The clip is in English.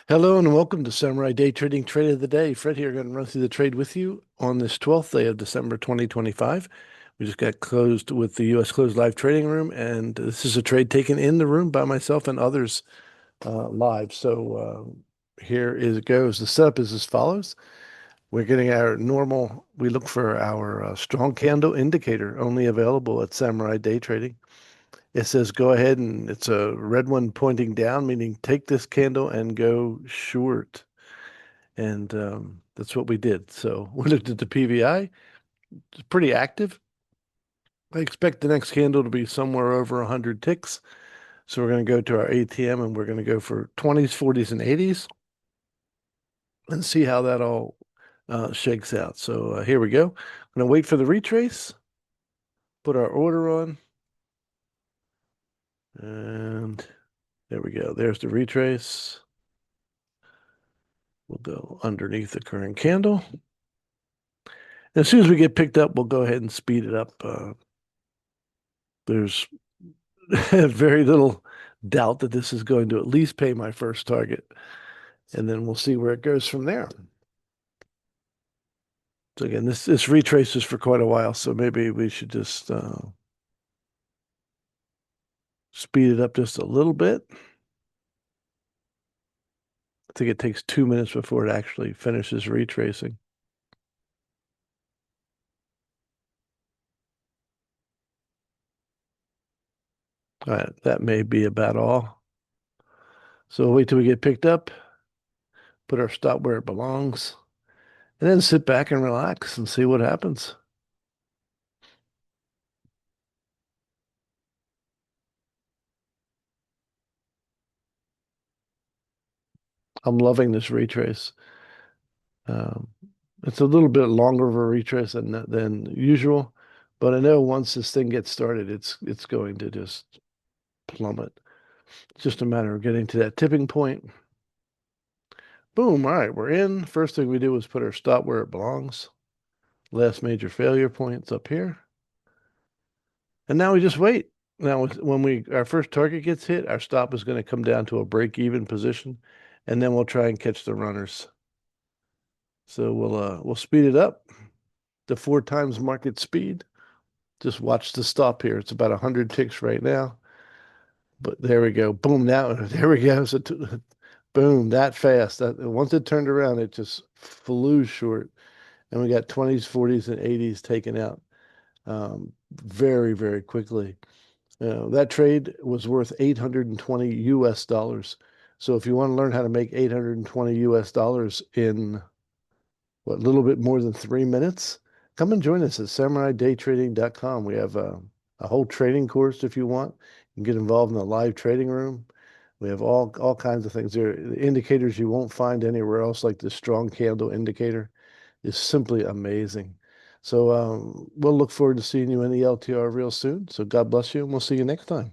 Hello and welcome to Samurai Day Trading Trade of the Day. Fred here, going to run through the trade with you on this 12th day of December 2025. We just got closed with the U.S. Closed Live Trading Room, and this is a trade taken in the room by myself and others live. So here is it goes. The setup is as follows. We're getting our normal, we look for our strong candle indicator, only available at Samurai Day Trading. It says go ahead, and it's a red one pointing down, meaning take this candle and go short. And that's what we did. So we looked at the PVI. It's pretty active. I expect the next candle to be somewhere over 100 ticks. So we're going to go to our ATM and we're going to go for 20s, 40s, and 80s and see how that all shakes out. So here we go. I'm going to wait for the retrace, put our order on, and there we go. There's the retrace. We'll go underneath the current candle. And as soon as we get picked up, we'll go ahead and speed it up. There's very little doubt that this is going to at least pay my first target, and then we'll see where it goes from there. So again, this retraces for quite a while, so maybe we should just speed it up just a little bit. I think it takes 2 minutes before it actually finishes retracing. All right, that may be about all. So we'll wait till we get picked up, put our stop where it belongs, and then sit back and relax and see what happens. I'm loving this retrace. Um, it's a little bit longer of a retrace than usual, but I know once this thing gets started, it's going to just plummet. It's just a matter of getting to that tipping point. Boom. All right, we're in. First thing we do is put our stop where it belongs. Last major failure point's up here. And now we just wait. Now, when our first target gets hit, our stop is going to come down to a break-even position, and then we'll try and catch the runners. So we'll speed it up to 4 times market speed. Just watch the stop here. It's about 100 ticks right now. But there we go. Boom. Now, there we go. So, boom, that fast. Once it turned around, it just flew short. And we got 20s, 40s, and 80s taken out very, very quickly. That trade was worth 820 US dollars. So if you want to learn how to make 820 US dollars in what, a little bit more than 3 minutes, come and join us at samuraidaytrading.com. We have a whole trading course if you want. You can get involved in the live trading room. We have all kinds of things there. The indicators you won't find anywhere else, like the strong candle indicator, is simply amazing. So we'll look forward to seeing you in the LTR real soon. So God bless you, and we'll see you next time.